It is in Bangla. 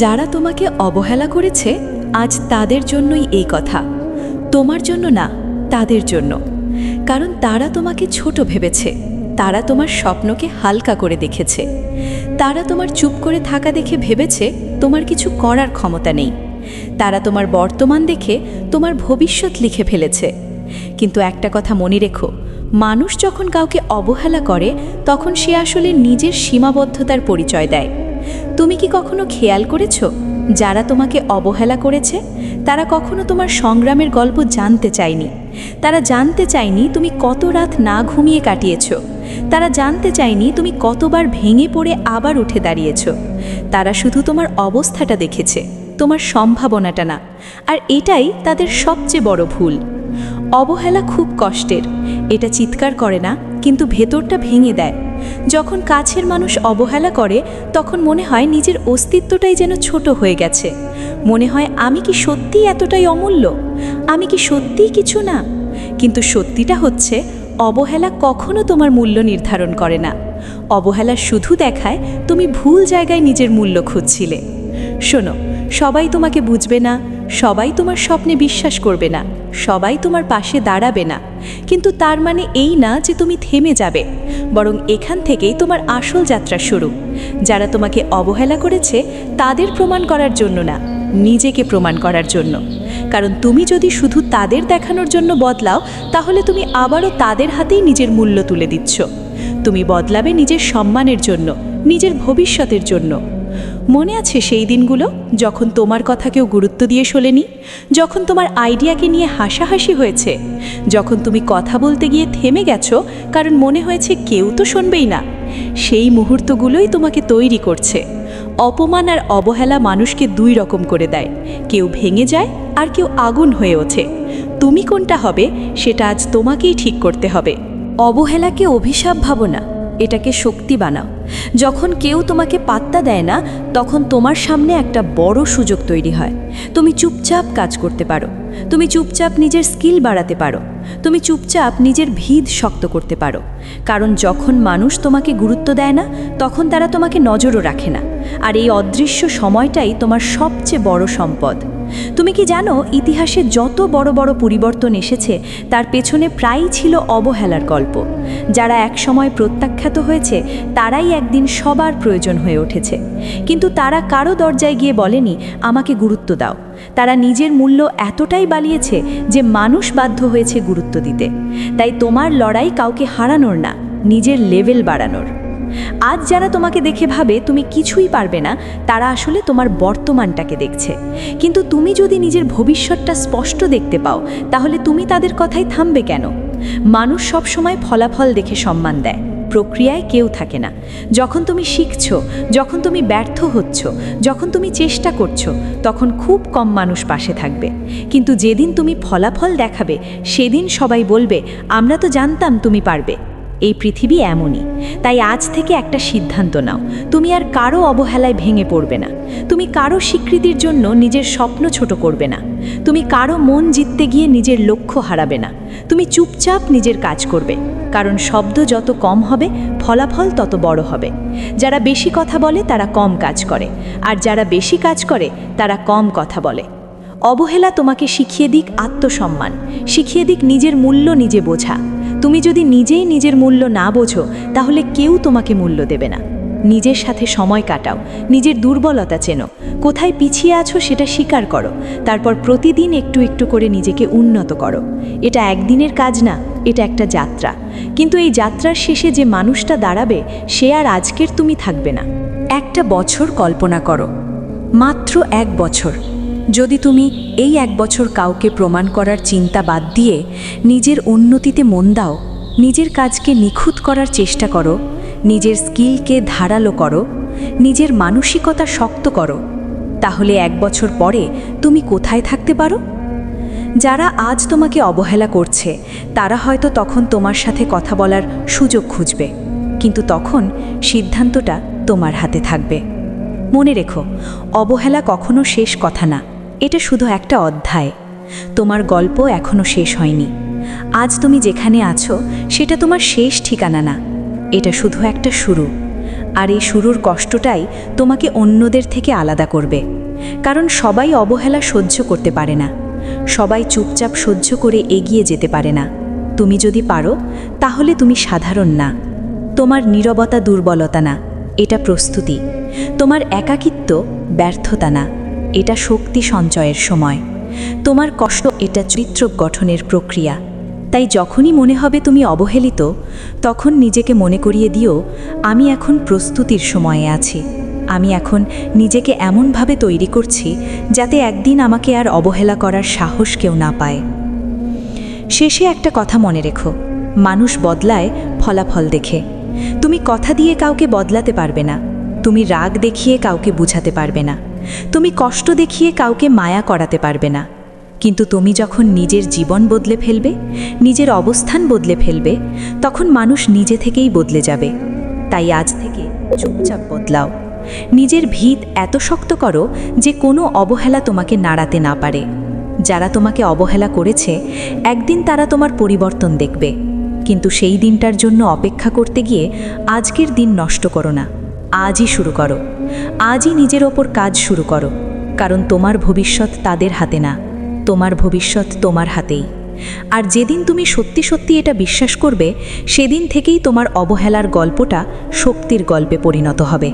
যারা তোমাকে অবহেলা করেছে আজ তাদের জন্যই এই কথা, তোমার জন্য না, তাদের জন্য। কারণ তারা তোমাকে ছোট ভেবেছে, তারা তোমার স্বপ্নকে হালকা করে দেখেছে, তারা তোমার চুপ করে থাকা দেখে ভেবেছে তোমার কিছু করার ক্ষমতা নেই, তারা তোমার বর্তমান দেখে তোমার ভবিষ্যৎ লিখে ফেলেছে। কিন্তু একটা কথা মনে রেখো, মানুষ যখন কাউকে অবহেলা করে তখন সে আসলে নিজের সীমাবদ্ধতার পরিচয় দেয়। তুমি কি কখনো খেয়াল করেছো, যারা তোমাকে অবহেলা করেছে তারা কখনো তোমার সংগ্রামের গল্প জানতে চায়নি। তারা জানতে চায়নি তুমি কত রাত না ঘুমিয়ে কাটিয়েছো, তারা জানতে চায়নি তুমি কতবার ভেঙে পড়ে আবার উঠে দাঁড়িয়েছো। তারা শুধু তোমার অবস্থাটা দেখেছে, তোমার সম্ভাবনাটা না। আর এটাই তাদের সবচেয়ে বড় ভুল। অবহেলা খুব কষ্টের, এটা চিৎকার করে না, কিন্তু ভেতরটা ভেঙে দেয়। যখন কাছের মানুষ অবহেলা করে তখন মনে হয় নিজের অস্তিত্বটাই যেন ছোট হয়ে গেছে। মনে হয় আমি কি সত্যিই এতটাই অমূল্য, আমি কি সত্যিই কিছু না। কিন্তু সত্যিটা হচ্ছে, অবহেলা কখনো তোমার মূল্য নির্ধারণ করে না। অবহেলা শুধু দেখায় তুমি ভুল জায়গায় নিজের মূল্য খুঁজছিলে। শোনো, সবাই তোমাকে বুঝবে না, সবাই তোমার স্বপ্নে বিশ্বাস করবে না, সবাই তোমার পাশে দাঁড়াবে না, কিন্তু তার মানে এই না যে তুমি থেমে যাবে। বরং এখান থেকেই তোমার আসল যাত্রা শুরু। যারা তোমাকে অবহেলা করেছে তাদের প্রমাণ করার জন্য না, নিজেকে প্রমাণ করার জন্য। কারণ তুমি যদি শুধু তাদের দেখানোর জন্য বদলাও, তাহলে তুমি আবারও তাদের হাতেই নিজের মূল্য তুলে দিচ্ছ। তুমি বদলাবে নিজের সম্মানের জন্য, নিজের ভবিষ্যতের জন্য। মনে আছে সেই দিনগুলো যখন তোমার কথা কেউ গুরুত্ব দিয়ে শোনেনি, যখন তোমার আইডিয়াকে নিয়ে হাসাহাসি হয়েছে, যখন তুমি কথা বলতে গিয়ে থেমে গেছো কারণ মনে হয়েছে কেউ তো শুনবেই না? সেই মুহূর্তগুলোই তোমাকে তৈরি করছে। অপমান আর অবহেলা মানুষকে দুই রকম করে দেয়, কেউ ভেঙে যায় আর কেউ আগুন হয়ে ওঠে। তুমি কোনটা হবে সেটা আজ তোমাকেই ঠিক করতে হবে। অবহেলাকে অভিশাপ ভাবো না, এটাকে শক্তি বানাও। যখন কেউ তোমাকে পাত্তা দেয় না তখন তোমার সামনে একটা বড় সুযোগ তৈরি হয়। তুমি চুপচাপ কাজ করতে পারো, তুমি চুপচাপ নিজের স্কিল বাড়াতে পারো, তুমি চুপচাপ নিজের ভিত শক্ত করতে পারো। কারণ যখন মানুষ তোমাকে গুরুত্ব দেয় না তখন তারা তোমাকে নজরও রাখে না। আর এই অদৃশ্য সময়টাই তোমার সবচেয়ে বড় সম্পদ। তুমি কি জানো, ইতিহাসে যত বড় বড় পরিবর্তন এসেছে তার পেছনে প্রায়ই ছিল অবহেলার গল্প। যারা একসময় প্রত্যাখ্যাত হয়েছে তারাই একদিন সবার প্রয়োজন হয়ে উঠেছে। কিন্তু তারা কারো দরজায় গিয়ে বলেনি আমাকে গুরুত্ব দাও। তারা নিজের মূল্য এতটাই বাড়িয়েছে যে মানুষ বাধ্য হয়েছে গুরুত্ব দিতে। তাই তোমার লড়াই কাউকে হারানোর না, নিজের লেভেল বাড়ানোর। আজ যারা তোমাকে দেখে ভাবে তুমি কিছুই পারবে না, তারা আসলে তোমার বর্তমানটাকে দেখছে। কিন্তু তুমি যদি নিজের ভবিষ্যৎটা স্পষ্ট দেখতে পাও, তাহলে তুমি তাদের কথায় থামবে কেন? মানুষ সবসময় ফলাফল দেখে সম্মান দেয়, প্রক্রিয়ায় কেউ থাকে না। যখন তুমি শিখছো, যখন তুমি ব্যর্থ হচ্ছ, যখন তুমি চেষ্টা করছো, তখন খুব কম মানুষ পাশে থাকবে। কিন্তু যেদিন তুমি ফলাফল দেখাবে সেদিন সবাই বলবে আমরা তো জানতাম তুমি পারবে। এই পৃথিবী এমনই। তাই আজ থেকে একটা সিদ্ধান্ত নাও, তুমি আর কারো অবহেলায় ভেঙে পড়বে না। তুমি কারো স্বীকৃতির জন্য নিজের স্বপ্ন ছোট করবে না। তুমি কারো মন জিততে গিয়ে নিজের লক্ষ্য হারাবে না। তুমি চুপচাপ নিজের কাজ করবে, কারণ শব্দ যত কম হবে ফলাফল তত বড় হবে। যারা বেশি কথা বলে তারা কম কাজ করে, আর যারা বেশি কাজ করে তারা কম কথা বলে। অবহেলা তোমাকে শিখিয়ে দিক আত্মসম্মান, শিখিয়ে দিক নিজের মূল্য নিজে বোঝা। তুমি যদি নিজেই নিজের মূল্য না বোঝো তাহলে কেউ তোমাকে মূল্য দেবে না। নিজের সাথে সময় কাটাও, নিজের দুর্বলতা চেনো, কোথায় পিছিয়ে আছো সেটা স্বীকার করো, তারপর প্রতিদিন একটু একটু করে নিজেকে উন্নত করো। এটা একদিনের কাজ না, এটা একটা যাত্রা। কিন্তু এই যাত্রার শেষে যে মানুষটা দাঁড়াবে সে আর আজকের তুমি থাকবে না। একটা বছর কল্পনা করো, মাত্র 1 বছর। যদি তুমি এই 1 বছর কাউকে প্রমাণ করার চিন্তা বাদ দিয়ে নিজের উন্নতিতে মন দাও, নিজের কাজকে নিখুঁত করার চেষ্টা করো, নিজের স্কিলকে ধারালো করো, নিজের মানসিকতা শক্ত করো, তাহলে 1 বছর পরে তুমি কোথায় থাকতে পারো? যারা আজ তোমাকে অবহেলা করছে তারা হয়তো তখন তোমার সাথে কথা বলার সুযোগ খুঁজবে, কিন্তু তখন সিদ্ধান্তটা তোমার হাতে থাকবে। মনে রেখো, অবহেলা কখনো শেষ কথা না, এটা শুধু একটা অধ্যায়। তোমার গল্প এখনো শেষ হয়নি। আজ তুমি যেখানে আছো সেটা তোমার শেষ ঠিকানা না, এটা শুধু একটা শুরু। আর এই শুরুর কষ্টটাই তোমাকে অন্যদের থেকে আলাদা করবে। কারণ সবাই অবহেলা সহ্য করতে পারে না, সবাই চুপচাপ সহ্য করে এগিয়ে যেতে পারে না। তুমি যদি পারো, তাহলে তুমি সাধারণ না। তোমার নীরবতা দুর্বলতা না, এটা প্রস্তুতি। তোমার একাকিত্ব ব্যর্থতা না, এটা শক্তি সঞ্চয়ের সময়। তোমার কষ্ট এটা চরিত্র গঠনের প্রক্রিয়া। তাই যখনই মনে হবে তুমি অবহেলিত, তখন নিজেকে মনে করিয়ে দিও, আমি এখন প্রস্তুতির সময়ে আছি। আমি এখন নিজেকে এমনভাবে তৈরি করছি যাতে একদিন আমাকে আর অবহেলা করার সাহস কেউ না পায়। শেষে একটা কথা মনে রেখো, মানুষ বদলায় ফলাফল দেখে। তুমি কথা দিয়ে কাউকে বদলাতে পারবে না, তুমি রাগ দেখিয়ে কাউকে বুঝাতে পারবে না, তুমি কষ্ট দেখিয়ে কাউকে মায়া করাতে পারবে না। কিন্তু তুমি যখন নিজের জীবন বদলে ফেলবে, নিজের অবস্থান বদলে ফেলবে, তখন মানুষ নিজে থেকেই বদলে যাবে। তাই আজ থেকে চুপচাপ বদলাও। নিজের ভিত এত শক্ত করো যে কোনো অবহেলা তোমাকে নাড়াতে না পারে। যারা তোমাকে অবহেলা করেছে, একদিন তারা তোমার পরিবর্তন দেখবে। কিন্তু সেই দিনটার জন্য অপেক্ষা করতে গিয়ে আজকের দিন নষ্ট করো না, আজই শুরু করো। আজই নিজের ওপর কাজ শুরু করো, কারণ তোমার ভবিষ্যৎ তাদের হাতে না, তোমার ভবিষ্যৎ তোমার হাতেই। আর যেদিন তুমি সত্যি সত্যি এটা বিশ্বাস করবে, সেদিন থেকেই তোমার অবহেলার গল্পটা শক্তির গল্পে পরিণত হবে।